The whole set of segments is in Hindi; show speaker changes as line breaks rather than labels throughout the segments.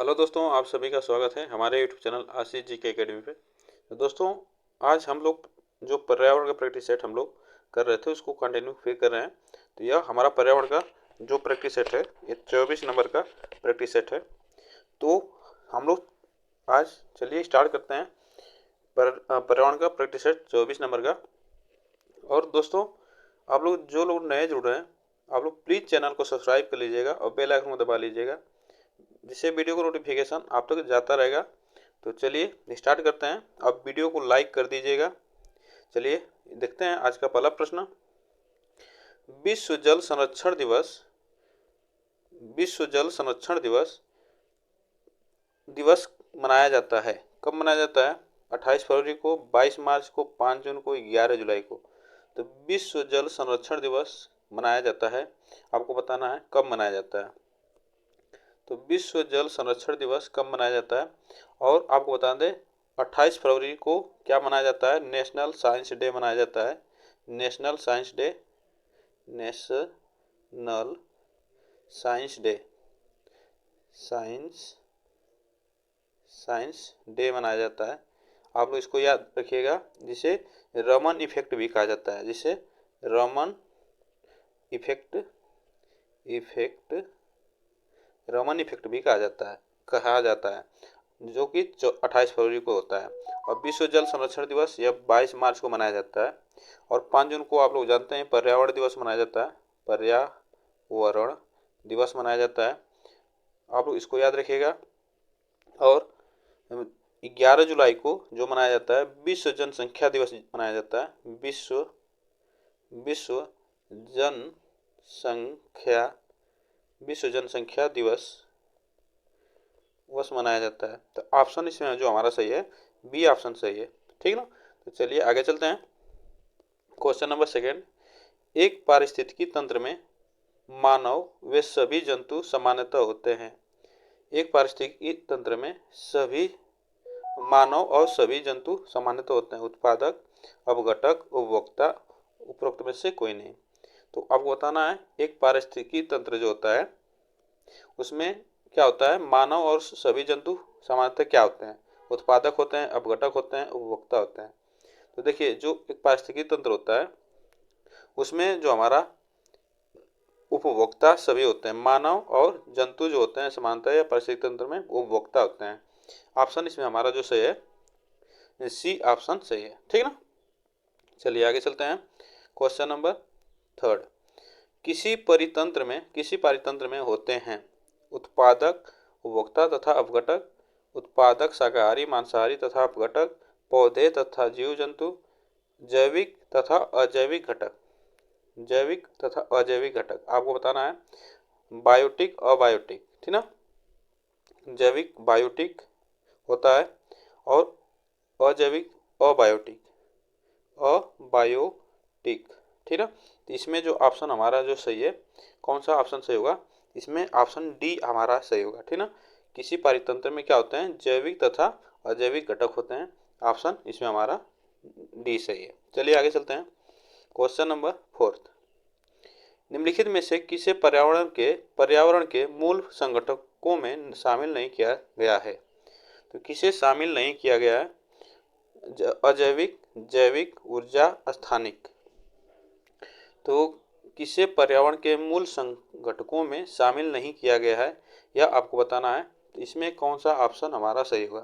हेलो दोस्तों, आप सभी का स्वागत है हमारे यूट्यूब चैनल आशीष जी के एकेडमी पे। तो दोस्तों, आज हम लोग जो पर्यावरण का प्रैक्टिस सेट हम लोग कर रहे थे उसको कंटिन्यू फिर कर रहे हैं। तो यह हमारा पर्यावरण का जो प्रैक्टिस सेट है ये 24 नंबर का प्रैक्टिस सेट है। तो हम लोग आज चलिए स्टार्ट करते हैं पर्यावरण का प्रैक्टिस सेट 24 नंबर का। और दोस्तों, आप लोग जो लोग नए जुड़ रहे हैं, आप लोग प्लीज़ चैनल को सब्सक्राइब कर लीजिएगा और बेल आइकन को दबा लीजिएगा, जिससे वीडियो को नोटिफिकेशन आप तक जाता रहेगा। तो चलिए स्टार्ट करते हैं। अब वीडियो को लाइक कर दीजिएगा। चलिए देखते हैं आज का पहला प्रश्न। विश्व जल संरक्षण दिवस विश्व जल संरक्षण दिवस दिवस मनाया जाता है। कब मनाया जाता है? 28 फरवरी को, 22 मार्च को, 5 जून को, 11 जुलाई को। तो विश्व जल संरक्षण दिवस मनाया जाता है। आपको बताना है कब मनाया जाता है। तो विश्व जल संरक्षण दिवस कब मनाया जाता है, और आपको बता दें 28 फरवरी को क्या मनाया जाता है? नेशनल साइंस डे मनाया जाता है। National science day national science day science science day मनाया जाता है। आप लोग इसको याद रखिएगा, जिसे रमन इफेक्ट भी कहा जाता है। जिसे रमन इफेक्ट रमन इफेक्ट भी कहा जाता है, जो कि 28 फरवरी को होता है। और विश्व जल संरक्षण दिवस यह 22 मार्च को मनाया जाता है। और 5 जून को आप लोग जानते हैं पर्यावरण दिवस मनाया जाता है। पर्यावरण दिवस मनाया जाता है, आप लोग इसको याद रखिएगा। और 11 जुलाई को जो मनाया जाता है विश्व जनसंख्या दिवस मनाया जाता है। विश्व जनसंख्या दिवस मनाया जाता है। तो ऑप्शन इसमें जो हमारा सही है, बी ऑप्शन सही है। ठीक ना? तो चलिए आगे चलते हैं। Question number second. एक पारिस्थितिकी तंत्र में मानव वे सभी जंतु सामान्यतः होते हैं। एक पारिस्थितिकी तंत्र में सभी मानव और सभी जंतु सामान्यतः होते हैं। उत्पादक, अपघटक, उपभोक्ता, उपरोक्त में से कोई नहीं। तो आपको बताना है एक पारिस्थितिकी तंत्र जो होता है उसमें क्या होता है? मानव और सभी जंतु सामान्यतः क्या होते हैं? उत्पादक होते हैं, अपघटक होते हैं, उपभोक्ता होते हैं। तो देखिए, जो एक पारिस्थितिकी तंत्र होता है उसमें जो हमारा उपभोक्ता सभी होते हैं। मानव और जंतु जो होते हैं सामान्यतः या पारिस्थितिकी तंत्र में उपभोक्ता होते हैं। ऑप्शन इसमें हमारा जो सही है, सी ऑप्शन सही है। ठीक ना? चलिए आगे चलते हैं। Question number third. किसी पारितंत्र में होते हैं उत्पादक, उपभोक्ता तथा अपघटक। उत्पादक शाकाहारी, मांसाहारी तथा अपघटक पौधे तथा जीव जंतु। जैविक तथा अजैविक घटक। आपको बताना है बायोटिक, अबायोटिक। ठीक ना? जैविक बायोटिक होता है और अजैविक अबायोटिक। ठीक है? तो इसमें जो ऑप्शन हमारा जो सही है, कौन सा ऑप्शन सही होगा? इसमें ऑप्शन डी हमारा सही होगा। ठीक ना? किसी पारितंत्र में क्या होते हैं? जैविक तथा अजैविक घटक होते हैं। ऑप्शन इसमें हमारा डी सही है। चलिए आगे चलते हैं। Question number fourth. निम्नलिखित में से किसे पर्यावरण के मूल संगठकों में शामिल नहीं किया गया है? तो किसे शामिल नहीं किया गया है? अजैविक, जैविक, ऊर्जा, स्थानिक। तो किसे पर्यावरण के मूल संगठकों में शामिल नहीं किया गया है, यह आपको बताना है। तो इसमें कौन सा ऑप्शन हमारा सही होगा?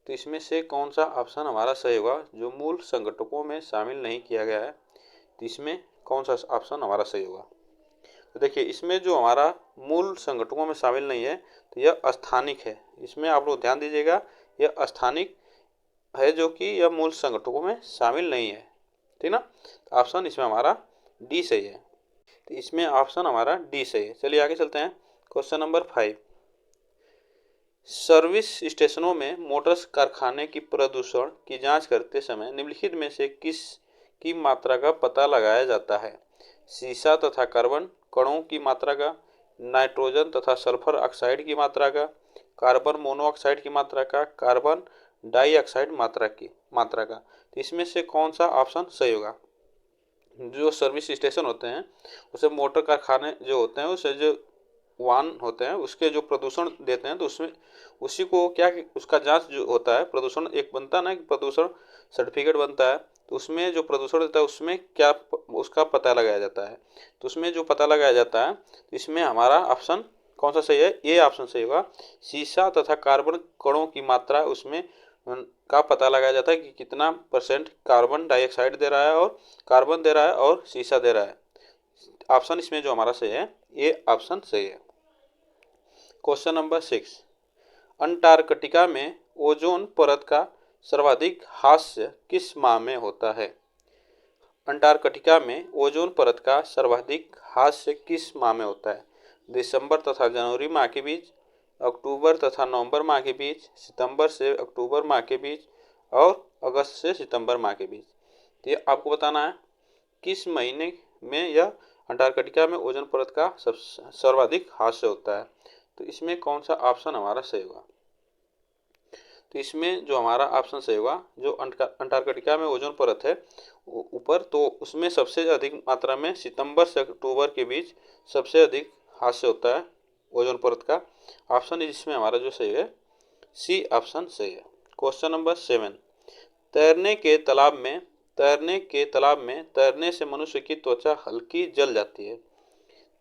तो इसमें से कौन सा ऑप्शन हमारा सही होगा जो मूल संगठकों में शामिल नहीं किया गया है? तो इसमें कौन सा ऑप्शन हमारा सही होगा? तो देखिए, इसमें जो हमारा मूल संगठकों में शामिल नहीं है तो यह स्थानिक है। इसमें आप लोग ध्यान दीजिएगा, यह स्थानिक है जो कि यह मूल संगठकों में शामिल नहीं है। ठीक ना? तो ऑप्शन इसमें हमारा डी सही है। तो इसमें ऑप्शन हमारा डी सही है। चलिए आगे चलते हैं। Question number 5। सर्विस स्टेशनों में मोटर कारखाने की प्रदूषण की जांच करते समय निम्नलिखित में से किस की मात्रा का पता लगाया जाता है? सीसा तथा कार्बन कणों की मात्रा का, नाइट्रोजन तथा सल्फर ऑक्साइड की मात्रा का, कार्बन मोनोऑक्साइड की मात्रा का, कार्बन डाइऑक्साइड मात्रा का। तो इसमें से कौन सा ऑप्शन सही होगा? जो सर्विस स्टेशन होते हैं उसे मोटर कारखाने जो होते हैं उसे जो वाहन होते हैं उसके जो प्रदूषण देते हैं, तो उसमें उसी को क्या उसका जांच जो होता है, प्रदूषण एक बनता है ना, प्रदूषण सर्टिफिकेट बनता है, तो उसमें जो प्रदूषण देता है उसमें क्या उसका पता लगाया जाता है। तो उसमें जो पता लगाया जाता है, इसमें हमारा ऑप्शन कौन सा सही है? ये ऑप्शन सही होगा। सीसा तथा कार्बन कणों की मात्रा उसमें का पता लगाया जाता है कि कितना % कार्बन डाइऑक्साइड दे रहा है और कार्बन दे रहा है और सीसा दे रहा है। ऑप्शन इसमें जो हमारा सही है, ये ऑप्शन सही है। क्वेश्चन नंबर 6, अंटार्कटिका में ओजोन परत का सर्वाधिक ह्रास किस माह में होता है? अंटार्कटिका में ओजोन परत का सर्वाधिक ह्रास किस माह में होता है? दिसंबर तथा जनवरी माह के बीच, अक्टूबर तथा नवंबर माह के बीच, सितंबर से अक्टूबर माह के बीच और अगस्त से सितंबर माह के बीच। तो ये आपको बताना है किस महीने में यह अंटार्कटिका में ओजोन परत का सर्वाधिक ह्रास होता है। तो इसमें कौन सा ऑप्शन हमारा सही होगा? तो इसमें जो हमारा ऑप्शन सही होगा, जो अंटार्कटिका में ओजोन परत है ऊपर, तो उसमें सबसे अधिक मात्रा में सितंबर से अक्टूबर के बीच सबसे अधिक ह्रास होता है ओजोन परत का। ऑप्शन इसमें हमारा जो सही है, सी ऑप्शन सही है। क्वेश्चन नंबर 7, तैरने के तालाब में तैरने से मनुष्य की त्वचा हल्की जल जाती है।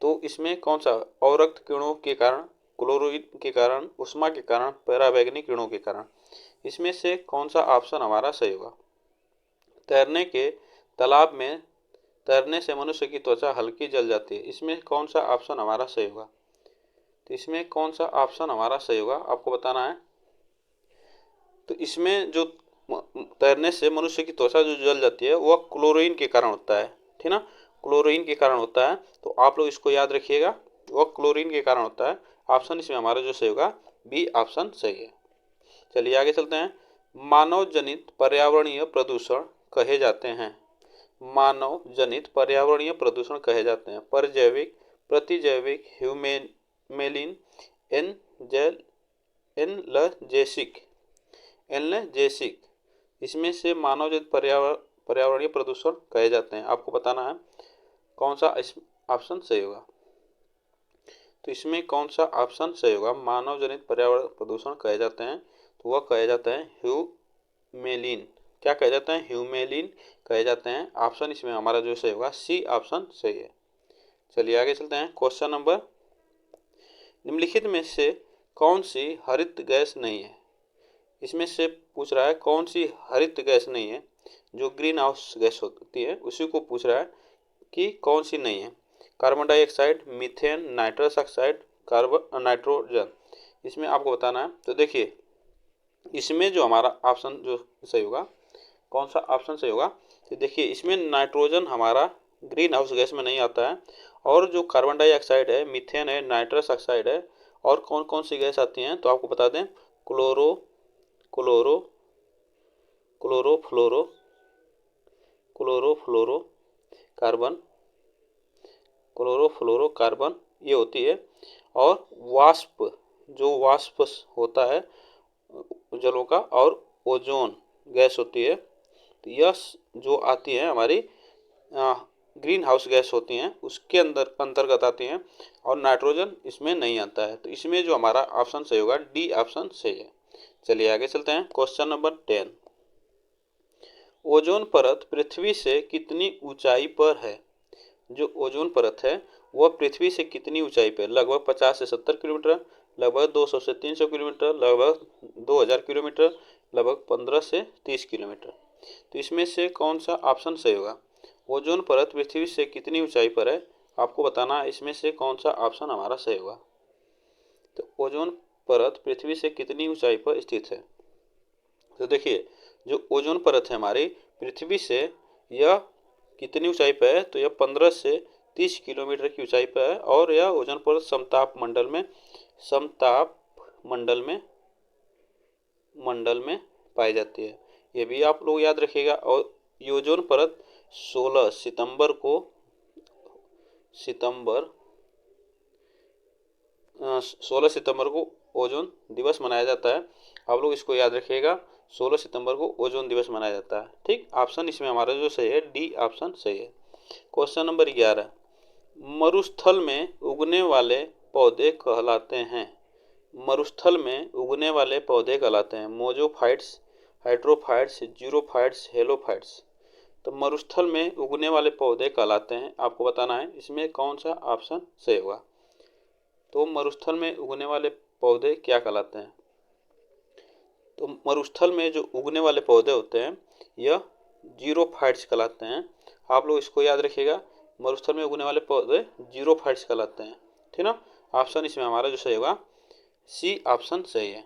तो इसमें कौन सा? अवरक्त किरणों के कारण, क्लोरीन के कारण, उष्मा के कारण, पराबैंगनी किरणों के कारण। इसमें से कौन सा ऑप्शन हमारा सही होगा? तैरने के तालाब में तैरने से मनुष्य की त्वचा हल्की जल जाती है। इसमें कौन सा ऑप्शन हमारा सही होगा? तो इसमें कौन सा ऑप्शन हमारा सही होगा आपको बताना है। तो इसमें जो तैरने से मनुष्य की त्वचा जो जल जाती है वह क्लोरीन के कारण होता है, ठीक ना, क्लोरीन के कारण होता है। तो आप लोग इसको याद रखिएगा, वह क्लोरीन के कारण होता है। ऑप्शन इसमें हमारा जो सही होगा, बी ऑप्शन सही है। चलिए आगे चलते हैं। मानव जनित पर्यावरणीय प्रदूषण कहे जाते हैं। मानव जनित पर्यावरणीय प्रदूषण कहे जाते हैं परजैविक, प्रतिजैविक, ह्यूमेलिन, एनलजेसिक। इसमें से मानव जनित पर्यावरणीय प्रदूषण कहे जाते हैं। आपको बताना है कौन सा ऑप्शन सही होगा। तो इसमें कौन सा ऑप्शन सही होगा? मानव जनित पर्यावरण प्रदूषण कहे जाते हैं, तो वह कहे जाते हैं ह्यूमेलिन। क्या कहे जाते हैं? ह्यूमेलिन कहे जाते हैं। ऑप्शन इसमें हमारा जो सही होगा, सी ऑप्शन सही है। चलिए आगे चलते हैं। क्वेश्चन नंबर, निम्नलिखित में से कौन सी हरित गैस नहीं है? इसमें से पूछ रहा है कौन सी हरित गैस नहीं है, जो ग्रीन हाउस गैस होती है उसी को पूछ रहा है कि कौन सी नहीं है। Carbon dioxide, methane, nitrous oxide, carbon nitrogen. इसमें आपको बताना है। तो देखिए इसमें जो हमारा ऑप्शन जो सही होगा, कौन सा ऑप्शन सही होगा? तो देखिए इसमें नाइट्रोजन हमारा ग्रीन हाउस गैस में नहीं आता है, और जो कार्बन डाइऑक्साइड है, मीथेन है, नाइट्रस ऑक्साइड है, और कौन कौन सी गैस आती हैं तो आपको बता दें, क्लोरोफ्लोरोकार्बन ये होती है। और वाष्प होता है जलों का, और ओजोन गैस होती है। तो यह जो आती है हमारी ग्रीन हाउस गैस होती हैं उसके अंतर्गत आती हैं, और नाइट्रोजन इसमें नहीं आता है। तो इसमें जो हमारा ऑप्शन सही होगा, डी ऑप्शन सही है। चलिए आगे चलते हैं। क्वेश्चन नंबर 10, ओजोन परत पृथ्वी से कितनी ऊंचाई पर है? जो ओजोन परत है वह पृथ्वी से कितनी ऊंचाई पर? लगभग 50 से 70 किलोमीटर, लगभग 200 से 300 किलोमीटर, लगभग 2000 किलोमीटर, लगभग 15 से 30 किलोमीटर। तो इसमें से कौन सा ऑप्शन सही होगा? ओजोन परत पृथ्वी से कितनी ऊंचाई पर है आपको बताना है। इसमें से कौन सा ऑप्शन हमारा सही होगा? तो ओजोन परत पृथ्वी से कितनी ऊंचाई पर स्थित है? तो देखिए जो ओजोन परत है हमारी पृथ्वी से, यह कितनी ऊंचाई पर है? तो यह 15 से 30 किलोमीटर की ऊंचाई पर है, और यह ओजोन परत समताप मंडल में पाई जाती है। ये भी आप लोग याद रखिएगा। और ये ओजोन परत 16 सितंबर को ओजोन दिवस मनाया जाता है। आप लोग इसको याद रखिएगा, 16 सितंबर को ओजोन दिवस मनाया जाता है। ठीक, ऑप्शन इसमें हमारा जो सही है, डी ऑप्शन सही है। क्वेश्चन नंबर 11, मरुस्थल में उगने वाले पौधे कहलाते हैं? मरुस्थल में उगने वाले पौधे कहलाते हैं मोजोफाइट्स, हाइड्रोफाइट्स, जीरोफाइट्स, हेलोफाइट्स। तो मरुस्थल में उगने वाले पौधे कहलाते हैं, आपको बताना है इसमें कौन सा ऑप्शन सही होगा। तो मरुस्थल में उगने वाले पौधे क्या कहलाते हैं? तो मरुस्थल में जो उगने वाले पौधे होते हैं यह जीरोफाइट्स कहलाते हैं। आप लोग इसको याद रखिएगा, मरुस्थल में उगने वाले पौधे जीरोफाइट्स कहलाते हैं, ठीक ना। ऑप्शन इसमें हमारा जो सही होगा सी ऑप्शन सही है।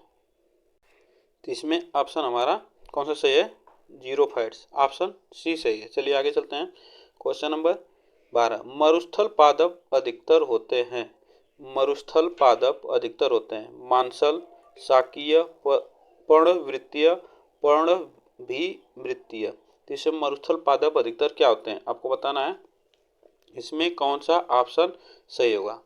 तो इसमें ऑप्शन हमारा कौन सा सही है? जीरोफाइट्स, ऑप्शन सी सही है। चलिए आगे चलते हैं। क्वेश्चन नंबर 12, मरुस्थल पादप अधिकतर होते हैं। मरुस्थल पादप अधिकतर होते हैं मांसल, शाकीय, पर्णवृत्तीय, पर्णभिवृत्तीय। तो इसमें मरुस्थल पादप अधिकतर क्या होते हैं आपको बताना है, इसमें कौन सा ऑप्शन सही होगा।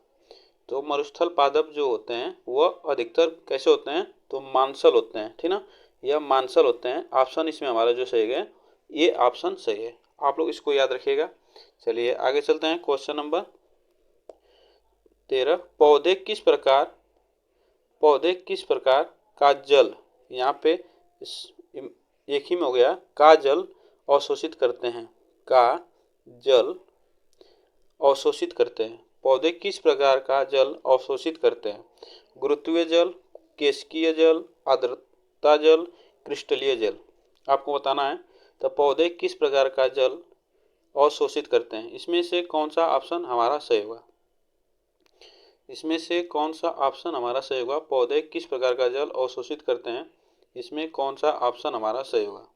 तो मरुस्थल पादप जो होते हैं वह अधिकतर कैसे होते हैं? तो मांसल होते हैं, ठीक ना, यह मांसल होते हैं। ऑप्शन इसमें हमारा जो सही है ये ऑप्शन सही है, आप लोग इसको याद रखिएगा। चलिए आगे चलते हैं। क्वेश्चन नंबर 13, पौधे किस प्रकार का जल, यहाँ पे एक ही में हो गया, का जल अवशोषित करते हैं, का जल अवशोषित करते हैं। पौधे किस प्रकार का जल अवशोषित करते हैं? गुरुत्वीय जल, केशिकीय जल, आर्द्रता जल, क्रिस्टलीय जल, आपको बताना है। तो पौधे किस प्रकार का जल अवशोषित करते हैं, इसमें से कौन सा ऑप्शन हमारा सही होगा? इसमें से कौन सा ऑप्शन हमारा सही होगा? पौधे किस प्रकार का जल अवशोषित करते हैं, इसमें कौन सा ऑप्शन हमारा सही होगा?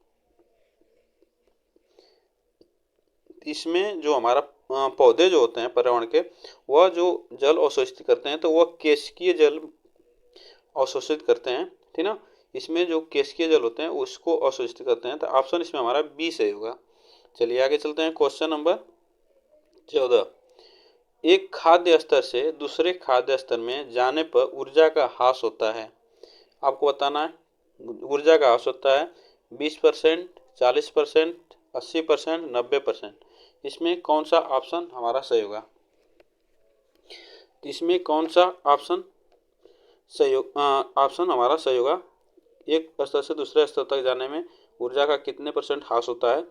इसमें जो हमारा पौधे जो होते हैं पर्यावरण के, वह जो जल अवशोषित करते हैं तो वह केशिकीय जल अवशोषित करते हैं, ठीक ना। इसमें जो केशिकीय जल होते हैं उसको अवशोषित करते हैं, तो ऑप्शन इसमें हमारा बी सही होगा। चलिए आगे चलते हैं। क्वेश्चन नंबर 14, एक खाद्य स्तर से दूसरे खाद्य स्तर में जाने पर ऊर्जा का ह्रास होता है, आपको बताना है। ऊर्जा का ह्रास होता है 20%, 40%, 80%, 90%। इसमें कौन सा ऑप्शन हमारा सही होगा? इसमें कौन सा ऑप्शन सही ऑप्शन हमारा सही होगा? एक स्तर से दूसरे स्तर तक जाने में ऊर्जा का कितने परसेंट ह्रास होता है,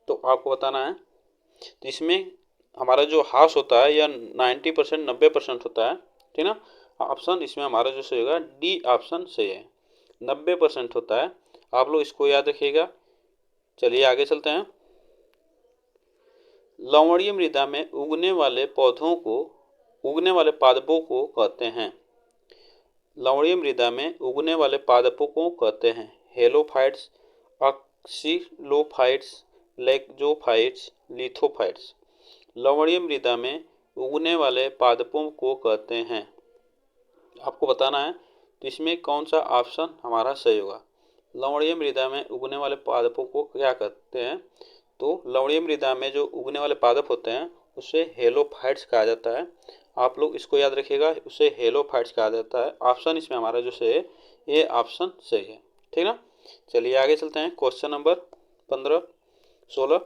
तो आपको बताना है। तो इसमें हमारा जो ह्रास होता है यह 90%, 90% होता है, ठीक ना। ऑप्शन इसमें हमारा जो सही होगा डी ऑप्शन सही है, 90% होता है। आप लोग इसको याद रखिएगा। चलिए आगे चलते हैं। लवणीय मृदा में उगने वाले पादपों को कहते हैं। लवणीय मृदा में उगने वाले पादपों को कहते हैं हेलोफाइट्स, अक्सिलोफाइट्स, लैक्टोफाइट्स, लिथोफाइट्स। लवणीय मृदा में उगने वाले पादपों को कहते हैं, आपको बताना है। तो इसमें कौन सा ऑप्शन हमारा सही होगा? लवणीय मृदा में उगने वाले पादपों को क्या कहते हैं? तो लवणीय मृदा में जो उगने वाले पादप होते हैं उसे हेलोफाइट्स कहा जाता है, आप लोग इसको याद रखिएगा, उसे हेलोफाइट्स कहा जाता है। ऑप्शन इसमें हमारा जो सही है ये ऑप्शन सही है, ठीक ना। चलिए आगे चलते हैं। क्वेश्चन नंबर 16,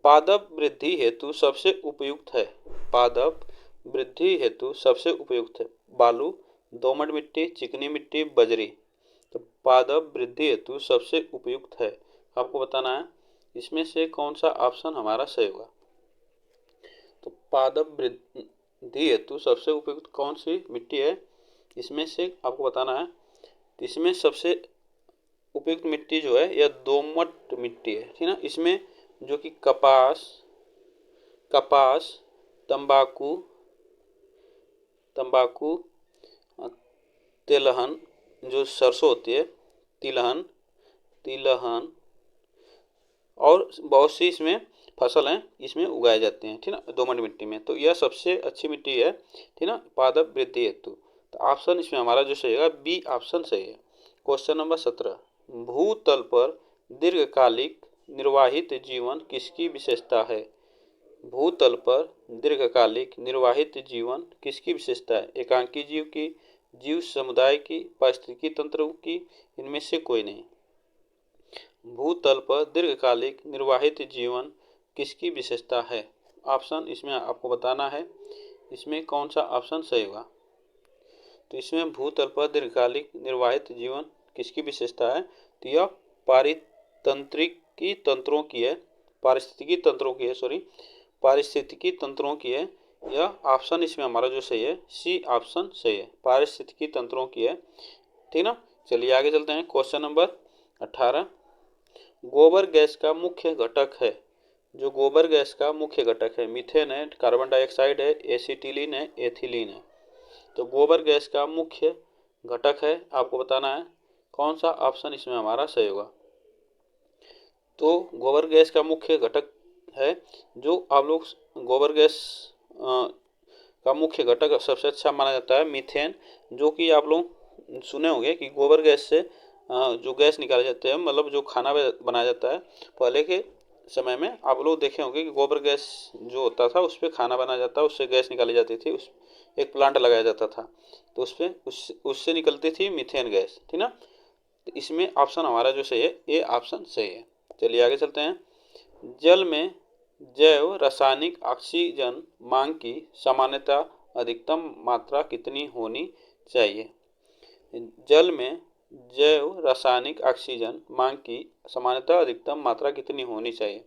पादप वृद्धि हेतु सबसे उपयुक्त है। पादप वृद्धि हेतु सबसे उपयुक्त है बालू, दोमट मिट्टी, चिकनी मिट्टी, बजरी। तो पादप वृद्धि हेतु सबसे उपयुक्त है, आपको बताना है इसमें से कौन सा ऑप्शन हमारा सही होगा। तो पादप वृद्धि हेतु सबसे उपयुक्त कौन सी मिट्टी है, इसमें से आपको बताना है। तो इसमें सबसे उपयुक्त मिट्टी जो है यह दोमट मिट्टी है, ठीक ना। इसमें जो कि कपास, तंबाकू, तिलहन, जो सरसों होती है, तिलहन और बहुत सी इसमें फसल हैं इसमें उगाए जाते हैं, ठीक ना, दोमट मिट्टी में। तो यह सबसे अच्छी मिट्टी है, ठीक ना, पादप वृद्धि हेतु। तो ऑप्शन इसमें हमारा जो सही है बी ऑप्शन सही है। क्वेश्चन नंबर 17, भूतल पर दीर्घकालिक निर्वाहित जीवन किसकी विशेषता है? भूतल पर दीर्घकालिक निर्वाहित जीवन किसकी विशेषता है? एकांकी जीव की, जीव समुदाय की, पारिस्थितिकी तंत्र की, इनमें से कोई नहीं। भूतल पर दीर्घकालिक निर्वाहित जीवन किसकी विशेषता है? ऑप्शन इसमें आपको बताना है, इसमें कौन सा ऑप्शन सही होगा। तो इसमें भूतल पर दीर्घकालिक निर्वाहित जीवन किसकी विशेषता है? तो यह पारितंत्रिकी तंत्रों की है, पारिस्थितिकी तंत्रों की है, पारिस्थितिकी तंत्रों की है। यह ऑप्शन इसमें हमारा जो सही है, सी ऑप्शन सही है, पारिस्थितिकी तंत्रों की है। ठीक ना। चलिए आगे चलते हैं। क्वेश्चन नंबर 18, गोबर गैस का मुख्य घटक है। जो गोबर गैस का मुख्य घटक है, मीथेन है, कार्बन डाइऑक्साइड है, एसिटिलीन है, एथिलीन है। तो गोबर गैस का मुख्य घटक है, आपको बताना है कौन सा ऑप्शन इसमें हमारा सही होगा। तो गोबर गैस का मुख्य घटक है, जो आप लोग गोबर गैस का मुख्य घटक सबसे अच्छा माना जाता है मीथेन, जो कि आप लोग सुने होंगे कि गोबर गैस से जो गैस निकाले जाते हैं, मतलब जो खाना बनाया जाता है, पहले के समय में आप लोग देखे होंगे कि गोबर गैस जो होता था उस पर खाना बनाया जाता, उससे गैस निकाली जाती थी, उस एक प्लांट लगाया जाता था, तो उससे निकलती थी मीथेन गैस। ठीक ना। तो इसमें ऑप्शन हमारा जो सही है, ए ऑप्शन सही है। चलिए आगे चलते हैं। जल में जैव रासायनिक ऑक्सीजन मांग की सामान्यता अधिकतम मात्रा कितनी होनी चाहिए? जल में जैव रासायनिक ऑक्सीजन मांग की सामान्यता अधिकतम मात्रा कितनी होनी चाहिए?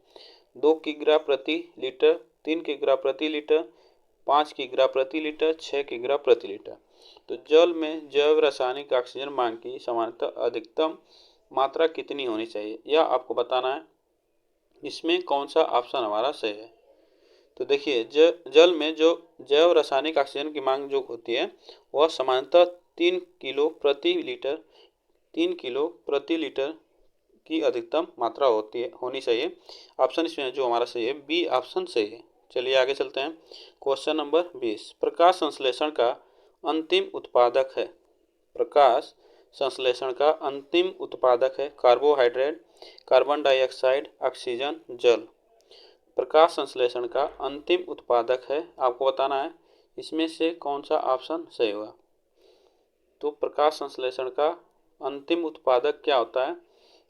2 किग्रा प्रति लीटर, 3 किग्रा प्रति लीटर, 5 किग्रा प्रति लीटर, 6 किग्रा प्रति लीटर। तो जल में जैव रासायनिक ऑक्सीजन मांग की सामान्यता अधिकतम मात्रा कितनी होनी चाहिए, यह आपको बताना है। इसमें कौन सा ऑप्शन हमारा सही है? तो देखिए, जल में जो जैव रासायनिक ऑक्सीजन की मांग जो होती है, वह सामान्यतः 3 किलो प्रति लीटर, 3 किलो प्रति लीटर की अधिकतम मात्रा होनी चाहिए। ऑप्शन इसमें जो हमारा सही है, बी ऑप्शन सही है। चलिए आगे चलते हैं। क्वेश्चन नंबर 20, प्रकाश संश्लेषण का अंतिम उत्पादक है। प्रकाश संश्लेषण का अंतिम उत्पादक है कार्बोहाइड्रेट, कार्बन डाइऑक्साइड, ऑक्सीजन, जल। प्रकाश संश्लेषण का अंतिम उत्पादक है, आपको बताना है इसमें से कौन सा ऑप्शन सही होगा। तो प्रकाश संश्लेषण का अंतिम उत्पादक क्या होता है?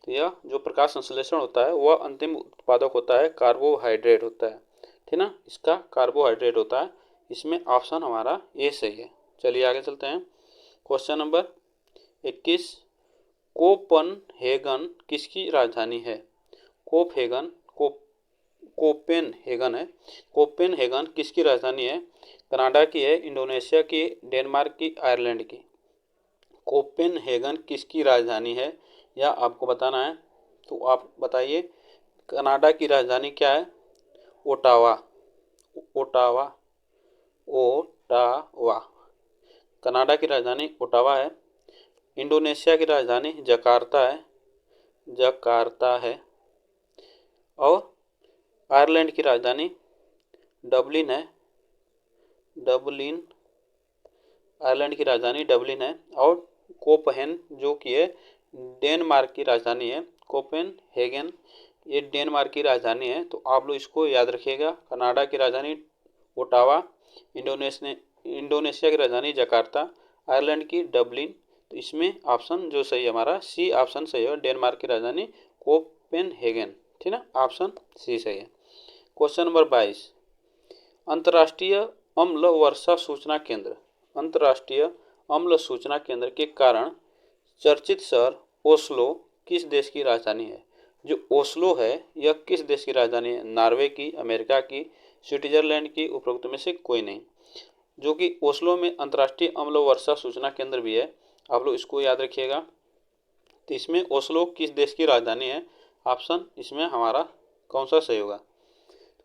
तो यह जो प्रकाश संश्लेषण होता है वह अंतिम उत्पादक होता है कार्बोहाइड्रेट होता है। ठीक ना, इसका कार्बोहाइड्रेट होता है। इसमें ऑप्शन हमारा ए सही है। चलिए आगे चलते हैं। क्वेश्चन नंबर 21, कोपनहेगन किसकी राजधानी है? कोपहेगन कोपेनहेगन है। कोपेनहेगन किसकी राजधानी है? कनाडा की है, इंडोनेशिया की, डेनमार्क की, आयरलैंड की। कोपेनहेगन किसकी राजधानी है, यह आपको बताना है। तो आप बताइए, कनाडा की राजधानी क्या है? Ottawa, Ottawa, Ottawa. कनाडा की राजधानी ओटावा है। इंडोनेशिया की राजधानी जकार्ता है, जकार्ता है। और आयरलैंड की राजधानी डबलिन है, डबलिन। आयरलैंड की राजधानी डबलिन है। और कोपहेन जो कि है डेनमार्क की राजधानी है। कोपेनहेगन ये डेनमार्क की राजधानी है। तो आप लोग इसको याद रखिएगा। कनाडा की राजधानी ओटावा, इंडोनेशिया की राजधानी जकार्ता, आयरलैंड की डबलिन। तो इसमें ऑप्शन जो सही है हमारा, सी ऑप्शन सही है, डेनमार्क की राजधानी कोपेनहेगन। ठीक ना, ऑप्शन सी सही है। क्वेश्चन नंबर 22, अंतर्राष्ट्रीय अम्ल वर्षा सूचना केंद्र, अंतर्राष्ट्रीय अम्ल सूचना केंद्र के कारण चर्चित शहर ओस्लो किस देश की राजधानी है? जो ओस्लो है यह किस देश की राजधानी है? नॉर्वे की, अमेरिका की, स्विट्जरलैंड की, उपरोक्त में से कोई नहीं। जो कि ओस्लो में अंतर्राष्ट्रीय अम्ल वर्षा सूचना केंद्र भी है, आप लोग इसको याद रखिएगा। तो इसमें ओस्लो किस देश की राजधानी है, ऑप्शन इसमें हमारा कौन सा सही होगा?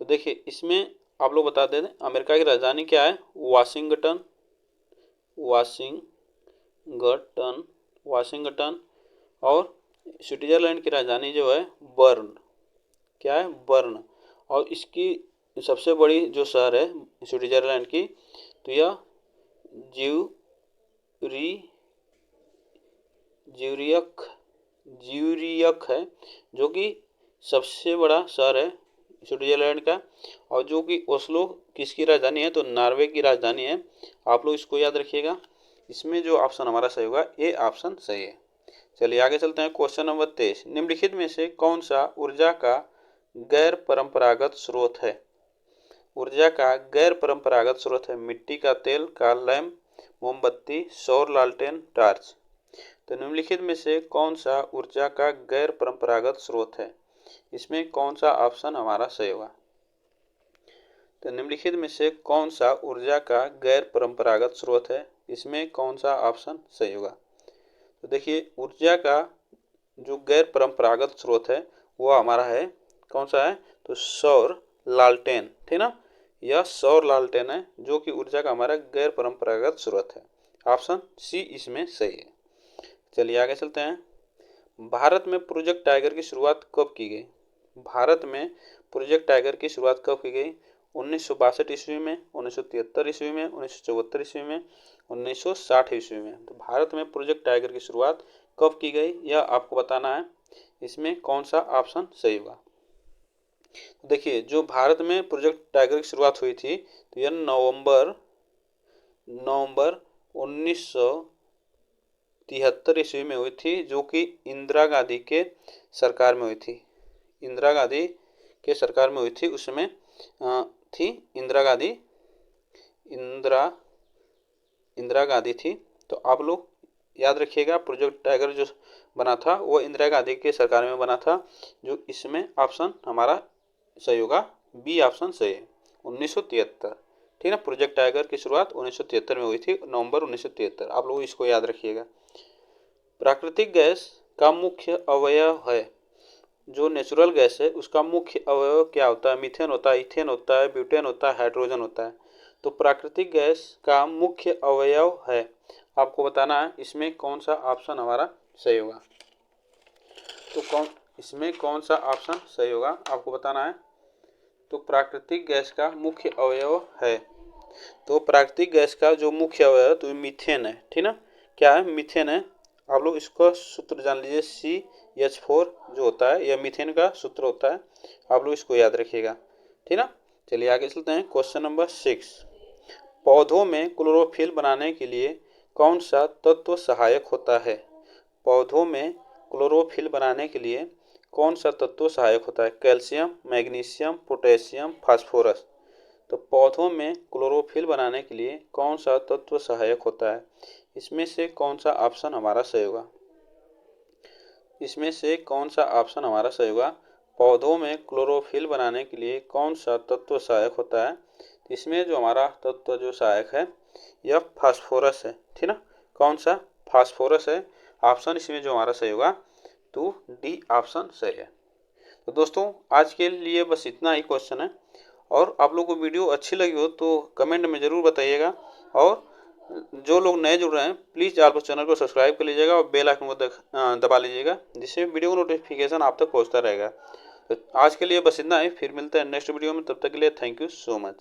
तो देखिए, इसमें आप लोग बता दें, अमेरिका की राजधानी क्या है? Washington, Washington, Washington. और स्विट्जरलैंड की राजधानी जो है बर्न, क्या है? बर्न। और इसकी सबसे बड़ी जो शहर है स्विट्जरलैंड की, तो यह ज्यूरियक है, जो कि सबसे बड़ा शहर है स्विट्जरलैंड का। और जो कि ओस्लो किसकी राजधानी है? तो नॉर्वे की राजधानी है। आप लोग इसको याद रखिएगा। इसमें जो ऑप्शन हमारा सही होगा, ए ऑप्शन सही है। चलिए आगे चलते हैं। क्वेश्चन नंबर 23, निम्नलिखित में से कौन सा ऊर्जा का गैर परंपरागत स्रोत है? ऊर्जा का गैर परंपरागत स्रोत है मिट्टी का तेल, का लैंप, मोमबत्ती, सौर लालटेन, टॉर्च। तो निम्नलिखित में से कौन सा ऊर्जा का गैर परंपरागत स्रोत है? इसमें कौन सा ऑप्शन हमारा सही होगा? तो निम्नलिखित में से कौन सा ऊर्जा का गैर परंपरागत स्रोत है? इसमें कौन सा ऑप्शन सही होगा? तो देखिए, ऊर्जा का जो गैर परंपरागत स्रोत है वो हमारा है, कौन सा है? तो सौर लालटेन, ठीक ना। यह सौर लालटेन है जो कि ऊर्जा का हमारा गैर परंपरागत स्रोत है। ऑप्शन सी इसमें सही है। चलिए आगे चलते हैं। भारत में प्रोजेक्ट टाइगर की शुरुआत कब की गई? भारत में प्रोजेक्ट टाइगर की शुरुआत कब की गई? 1962 ईस्वी में, 1973 ईस्वी में, 1974 ईस्वी में, 1960 ईस्वी में। तो भारत में प्रोजेक्ट टाइगर की शुरुआत कब की गई यह आपको बताना है। इसमें कौन सा ऑप्शन सही होगा? देखिए, जो भारत में प्रोजेक्ट टाइगर की शुरुआत हुई थी तो यह नवंबर 1973 ईस्वी में हुई थी, जो कि इंदिरा गांधी के सरकार में हुई थी। इंदिरा गांधी के सरकार में हुई थी, उसमें थी इंदिरा गांधी, इंदिरा गांधी थी। तो आप लोग याद रखिएगा, प्रोजेक्ट टाइगर जो बना था वो इंदिरा गांधी के सरकार में बना था। जो इसमें ऑप्शन हमारा सही होगा, बी ऑप्शन सही है, 1973। ठीक है, प्रोजेक्ट टाइगर की शुरुआत 1973 में हुई थी, नवंबर 1973। आप लोग इसको याद रखिएगा। प्राकृतिक गैस का मुख्य अवयव है, जो नेचुरल गैस है उसका मुख्य अवयव क्या होता है? मीथेन होता है, इथेन होता है, ब्यूटेन होता है, हाइड्रोजन होता है। तो प्राकृतिक गैस का मुख्य अवयव है, आपको बताना है इसमें कौन सा ऑप्शन हमारा सही होगा। तो इसमें कौन सा ऑप्शन सही होगा आपको बताना है। तो प्राकृतिक गैस का मुख्य अवयव है, तो प्राकृतिक गैस का जो मुख्य अवयव है तो मीथेन है, ठीक ना। क्या है? मीथेन है। आप लोग इसका सूत्र जान लीजिए, CH4 जो होता है यह मीथेन का सूत्र होता है, आप लोग इसको याद रखिएगा, ठीक ना। चलिए आगे चलते हैं। क्वेश्चन नंबर 6, पौधों में क्लोरोफिल बनाने के लिए कौन सा तत्व सहायक होता है? पौधों में क्लोरोफिल बनाने के लिए कौन सा तत्व सहायक होता है? Calcium, magnesium, potassium, phosphorus. तो पौधों में क्लोरोफिल बनाने के लिए कौन सा तत्व सहायक होता है? इसमें से कौन सा ऑप्शन हमारा सही होगा? इसमें से कौन सा ऑप्शन हमारा सही होगा? पौधों में क्लोरोफिल बनाने के लिए कौन सा तत्व सहायक होता है? इसमें जो हमारा तत्व जो सहायक है यह फास्फोरस है, ठीक ना। कौन सा? फास्फोरस है। ऑप्शन इसमें जो हमारा सही होगा तो डी ऑप्शन सही है। तो दोस्तों आज के लिए बस इतना ही क्वेश्चन है, और आप लोगों को वीडियो अच्छी लगी हो तो कमेंट में ज़रूर बताइएगा, और जो लोग नए जुड़ रहे हैं प्लीज़ आप चैनल को सब्सक्राइब कर लीजिएगा और बेल आइकन को दबा लीजिएगा, जिससे वीडियो का नोटिफिकेशन आप तक पहुंचता रहेगा। तो आज के लिए बस इतना ही, फिर मिलते हैं नेक्स्ट वीडियो में, तब तक के लिए थैंक यू सो मच।